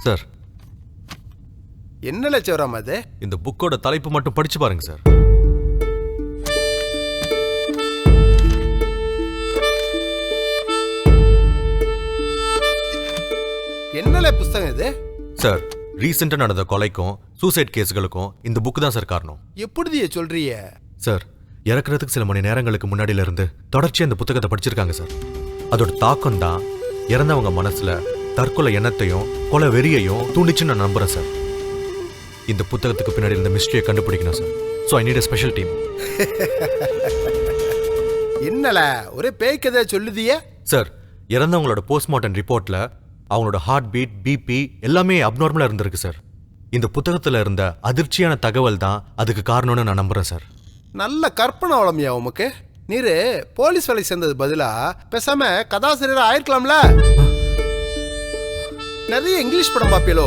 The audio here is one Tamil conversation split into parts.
சார். என்ன லட்சம் அது? இந்த புக்கோட தலைப்பு மட்டும் படிச்சு பாருங்க சார். என்னல புத்தகம் இது? சார், ரீசெண்டா நடந்த கொலைக்கும் சூசைட் கேஸ்களுக்கும் இந்த புக் தான் சார் காரணம். எப்படி சொல்றீங்க? சார், இறக்குறதுக்கு சில மணி நேரங்களுக்கு முன்னாடியில இருந்து தொடர்ச்சியா இந்த புத்தகத்தை படிச்சிருக்காங்க சார். அதோட தாக்கம் தான் இறந்தவங்க மனசுல தற்கொலை எண்ணத்தையும் கொலை வெறியையும் தூண்டிச்சுன்னு நான் நம்புறேன் சார். இந்த புத்தகத்துக்கு பின்னாடி இருந்த மிஸ்ட்ரியை கண்டுபிடிக்கணும் sir. So I need a special team. என்னல ஒரே பேய் கதை சொல்லுதியே? சார், இறந்தவங்களோட போஸ்ட்மார்ட்டம் ரிப்போர்ட்ல அவங்களோட ஹார்ட் பீட், பிபி எல்லாமே அப்நார்மலா இருந்திருக்கு சார். இந்த புத்தகத்துல இருந்த அதிர்ச்சியான தகவல் தான் அதுக்கு காரணம்னு நான் நம்புறேன் சார். நல்ல கற்பனை வளமையா உமக்கு. நீரு போலீஸ் வேலை சேர்ந்தது பதிலா பேசாம கதாசிரியர் ஆயிருக்கலாம்ல. நிறைய இங்கிலீஷ் படம் பாப்பியலோ,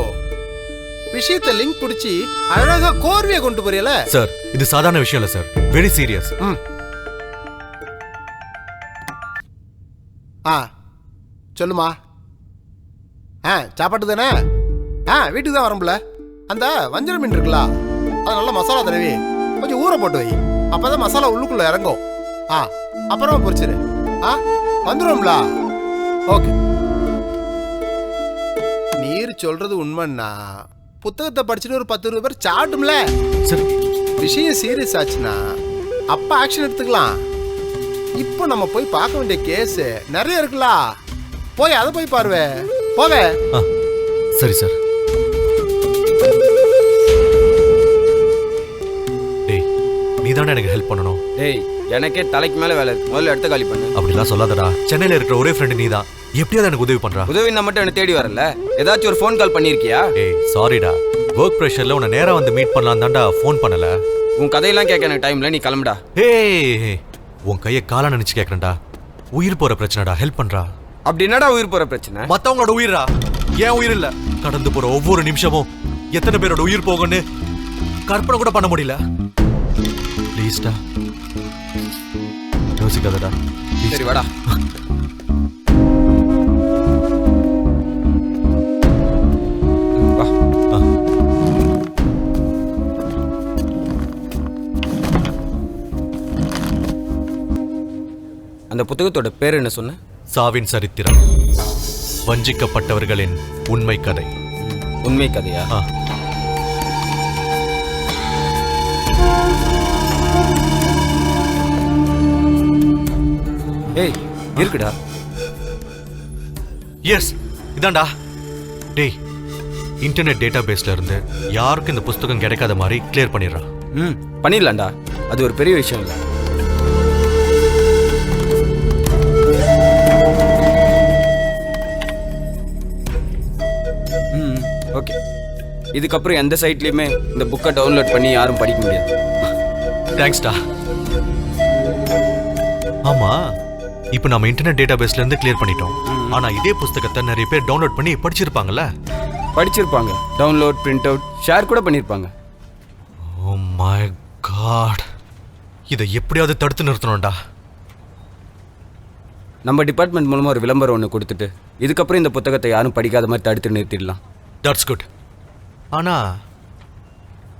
விஷயத்தை லிங்க் பிடிச்சி அழகா கோர்வையை கொண்டு போறீல. சார், இது சாதாரண விஷயம் இல்ல சார், வெரி சீரியஸ். சொல்லுமா. சாப்பாட்டு தானே? வீட்டுக்கு தான் வரம்புல. அந்த வஞ்சர மீன் இருக்குல்ல, அது நல்ல மசாலா தடவி கொஞ்சம் ஊற போட்டு வை. அப்பதான் மசாலா உள்ளுக்குள்ள இறங்கும். அப்புறமா பொரிச்சிரு. வந்துடும்ல. ஓகே. நீர் சொல்றது உண்மைன்னா புத்தகத்தை படிச்சுட்டு ஒரு 10-20 பேர் சாட்டும்ல. சரி, விஷயம் சீரியஸ் ஆச்சுன்னா அப்ப ஆக்ஷன் எடுத்துக்கலாம். இப்போ நம்ம போய் பார்க்க வேண்டிய கேஸ் நிறைய இருக்குல்ல. போய் அதை போய் பாருவே. போவே. சரி சார். டேய், நீ தானே எனக்கு ஹெல்ப் பண்ணணும். டேய், எனக்கே தலைக்கு மேல வேலை இருக்கு. முதல்ல எடுத்து காலி பண்ணு. அப்படிலாம் சொல்லாதடா. சென்னையில இருக்கிற ஒரே ஃப்ரெண்டு நீ தான். எப்படியாவது எனக்கு உதவி பண்றா. உதவினா மட்டும் என்ன தேடி வரல. ஏதாச்சும் ஒரு ஃபோன் கால் பண்ணிருக்கியா? ஏய், சாரிடா. வொர்க் பிரஷர்ல உன்னை நேரா வந்து மீட் பண்ணலாம் தான்டா ஃபோன் பண்ணல. உன் கதையெல்லாம் கேட்க எனக்கு டைம்ல. நீ கிளம்புடா. ஏய், உன் கையை காலா நினைச்சு கேட்கறேன்டா. உயிர் போற பிரச்சனைடா, ஹெல்ப் பண்றா. அப்படி என்னடா உயிர் போற பிரச்சனை? மத்தவங்களோட உயிரா, ஏன் உயிர் இல்ல. கடந்து போற ஒவ்வொரு நிமிஷமும் எத்தனை பேரோட உயிர் போகும்னு கற்பனை கூட பண்ண முடியல. ப்ளீஸ்டா, யோசிக்காதடா. சரி வாடா. அந்த புத்தகத்தோட பேர் என்ன சொன்ன? சாவின் சரித்திரம், வஞ்சிக்கப்பட்டவர்களின் உண்மை கதை. உண்மை கதையா? ஏய், இருக்குடா. எஸ், இதான்டா. டேய், இன்டர்நெட் டேட்டா பேஸ்ல இருந்து யாருக்கும் இந்த புத்தகம் கிடைக்காத மாதிரி கிளியர் பண்ணிடுறான். பண்ணிடலாம்டா. அது ஒரு பெரிய விஷயம் இல்லை. ஓகே. இதுக்கப்புறம் எந்த சைட்லயுமே இந்த புக்கை டவுன்லோட் பண்ணி யாரும் படிக்க முடியாது. தேங்க்ஸ்டா. ஆமா, இப்போ நம்ம இன்டர்நெட் டேட்டா பேஸ்ல இருந்து கிளியர் பண்ணிட்டோம். ஆனா இதே புத்தகத்தை நிறைய பேர் டவுன்லோட் பண்ணி படிச்சிருப்பாங்கல்ல? படிச்சிருப்பாங்க. டவுன்லோட், பிரிண்ட் அவுட், ஷேர் கூட பண்ணிருப்பாங்க. ஓ மை காட், இதை எப்படியாவது தடுத்து நிறுத்தணும்டா. நம்ம டிபார்ட்மெண்ட் மூலமா ஒரு விளம்பரம் ஒன்று கொடுத்துட்டு இதுக்கப்புறம் இந்த புத்தகத்தை யாரும் படிக்காத மாதிரி தடுத்து நிறுத்திடலாம். That's good. ஆனா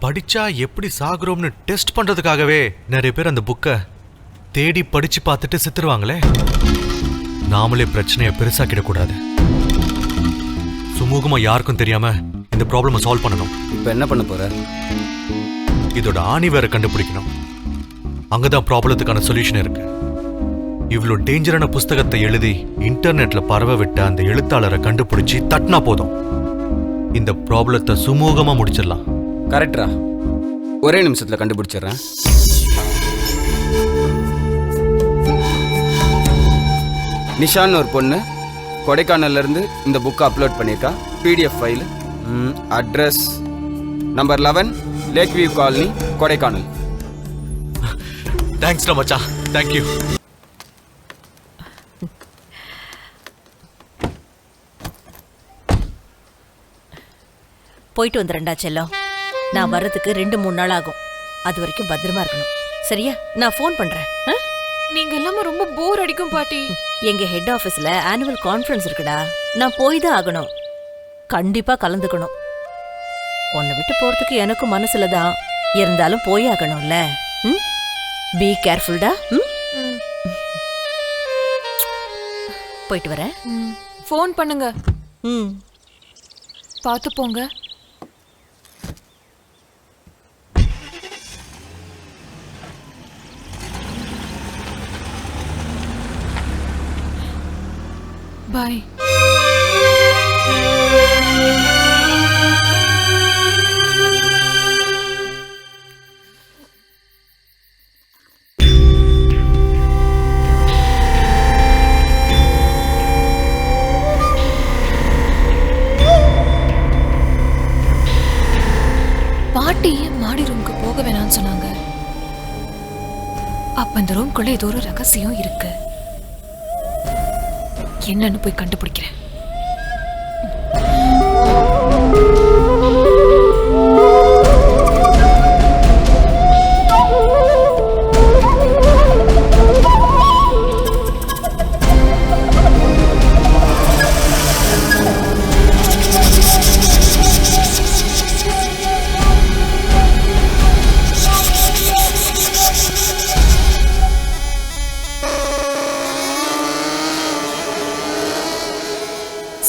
படிச்சா எப்படி சாகுறோம்னு டெஸ்ட் பண்றதுக்காகவே நிறைய பேர் அந்த புக்கை தேடி படிச்சு பார்த்துட்டு செத்துருவாங்களே. நாமளே பிரச்சனையை பெருசாக்கிடக்கூடாது. சுமூகமா யாருக்கும் தெரியாம இந்த ப்ராப்ளமை சால்வ் பண்ணணும். இப்போ என்ன பண்ண போற? இதோட ஆணி வேற கண்டுபிடிக்கணும். அங்கதான் ப்ராப்ளத்துக்கான சொல்யூஷன் இருக்கு. இவ்வளோ டேஞ்சரான புஸ்தகத்தை எழுதி இன்டர்நெட்ல பரவ விட்ட அந்த எழுத்தாளரை கண்டுபிடிச்சி தட்டினா போதும். இந்த ப்ராப்ளத்தை சுமூகமா முடிச்சிடலாம். கரெக்டா? ஒரே நிமிஷத்துல கண்டுபிடிச்சிடுறேன். நிஷான்னு ஒரு பொண்ணு கொடைக்கானல்ல இருந்து இந்த புக்கை அப்லோட் பண்ணியிருக்கா. PDF file, address number 11 lake view colony, Kodaikanal. தேங்க்ஸ்டா மச்சான், தேங்க்யூ. போயிட்டு வந்துடுறேன்டா செல்லம். நான் வர்றதுக்கு 2-3 நாள் ஆகும். அது வரைக்கும் பத்திரமா இருக்கணும். சரியா? நான் ஃபோன் பண்றேன். நீங்க எல்லாமே ரொம்ப போர் அடிக்கும் பாட்டி. எங்க ஹெட் ஆபீஸ்ல ஆனுவல் கான்ஃபரன்ஸ் இருக்குடா. நான் போய் தான் ஆகணும். கண்டிப்பா கலந்துக்கணும். உன்னை விட்டு போறதுக்கு எனக்கும் மனசுல தான், இருந்தாலும் போய் ஆகணும்ல. பி கேர்ஃபுல்டா. போயிட்டு வரேன். ஃபோன் பண்ணுங்க, ம். பார்த்து போங்க. பாய். பாட்டி ஏன் மாடி ரூமுக்கு போக வேணாம்னு சொன்னாங்க? அப்ப இந்த ரூம்குள்ள ஏதோ ஒரு ரகசியம் இருக்கு. என்னன்னு போய் கண்டுபிடிக்கிறேன்.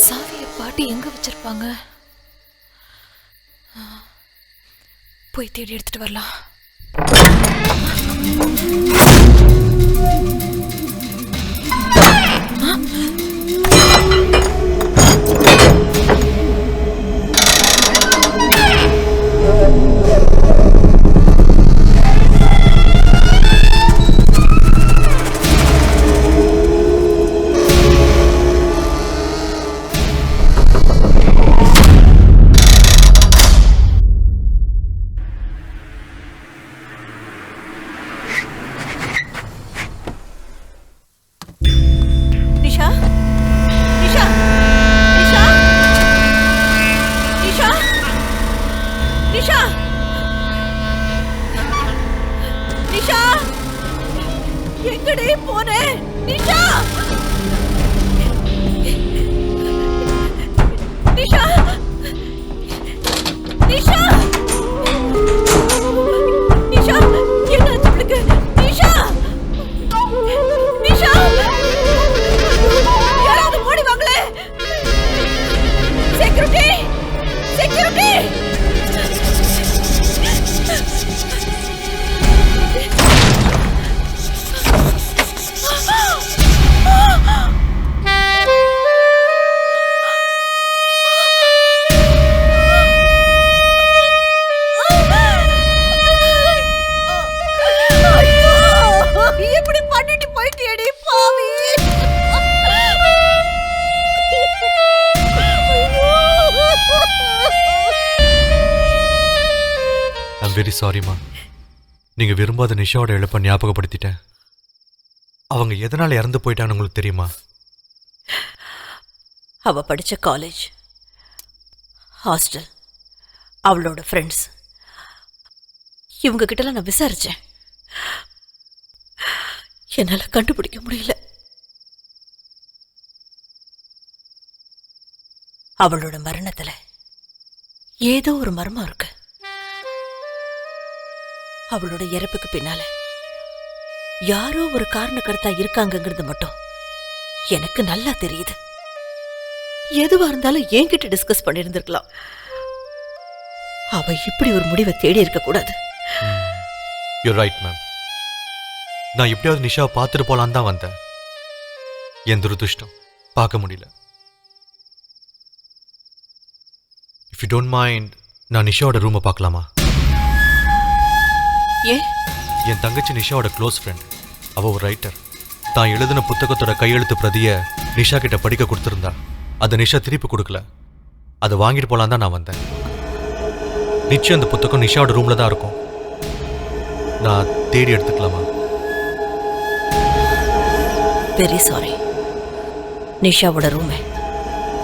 சாவியை பாட்டி எங்க வச்சிருப்பாங்க? போய் தேடி எடுத்துட்டு வரலாம். நிஷா, நிஷா, நிஷா, நிஷா, நிஷா, நிஷா, எங்கடி போனே? நிஷா, நிஷா, நிஷா, நிஷா, என்னாச்சு உங்களுக்கு? நிஷா, நிஷா, யாராவது ஓடி வாங்களே! Security, security! ஐயோ! இப்படி பண்ணிட்டு போயிட்டியேடி பாவி! ஐம் வெரி சாரிம்மா. நீங்க விரும்பாத நிஷாவோட இழப்பை ஞாபகப்படுத்திட்டேன். அவங்க எதனால இறந்து போயிட்டான்னு உங்களுக்கு தெரியுமா? அவ படிச்ச காலேஜ், ஹாஸ்டல், அவளோட ஃப்ரெண்ட்ஸ், இவங்க கிட்டலாம் நான் விசாரிச்சேன். என்னால கண்டுபிடிக்க முடியல. அவளோட மரணத்துல ஏதோ ஒரு மர்மம் இருக்கு. அவளோட இறப்புக்கு பின்னால யாரோ ஒரு காரணக்கர்த்தா இருக்காங்கங்கிறது மட்டும் எனக்கு நல்லா தெரியுது. எதுவா இருந்தாலும் என்கிட்ட டிஸ்கஸ் பண்ணியிருந்திருக்கலாம். அவ இப்படி ஒரு முடிவை தேடி இருக்க கூடாது. You right ma'am. நான் எப்படியாவது நிஷாவை பார்த்துட்டு போலான்னு தான் வந்தேன். என் துரதிருஷ்டம் பார்க்க முடியல. இஃப் யூ டோன்ட் மைண்ட், நான் நிஷாவோட ரூமை பார்க்கலாமா? ஏன்? என் தங்கச்சி நிஷாவோட க்ளோஸ் ஃப்ரெண்ட். அவ ஒரு ரைட்டர். தான் எழுதின புத்தகத்தோட கையெழுத்து பிரதியை நிஷா கிட்ட படிக்க கொடுத்துருந்தா. அதை நிஷா திருப்பி கொடுக்கல. அதை வாங்கிட்டு போலாம் தான் நான் வந்தேன். நிச்சயம் அந்த புத்தகம் நிஷாவோட ரூம்ல தான் இருக்கும். நான் தேடி எடுத்துக்கலாமா? Very sorry. நிஷாவோட ரூமை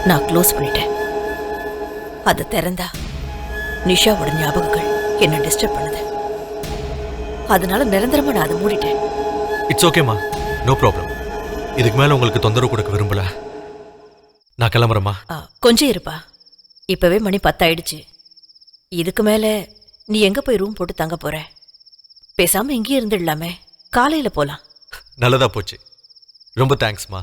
நான் க்ளோஸ் பண்ணிட்டேன். அதை திறந்தா நிஷாவோட ஞாபகங்கள் என்ன டிஸ்டர்ப் பண்ணுது. அதனால நிரந்தரமா நான் அதை மூடிட்டேன். இட்ஸ் ஓகேம்மா, நோ ப்ராப்ளம். இதுக்கு மேல உங்களுக்கு தொந்தரவு கொடுக்க விரும்பல. நான் கிளம்புறேம்மா. கொஞ்சம் இருப்பா. இப்பவே மணி 10 ஆயிடுச்சு. இதுக்கு மேல நீ எங்க போய் ரூம் போட்டு தங்க போற? பேசாம இங்கேயே இருந்துடலாமே, காலையில போலாம். நல்லதா போச்சு. ரொம்ப தேங்க்ஸ்மா.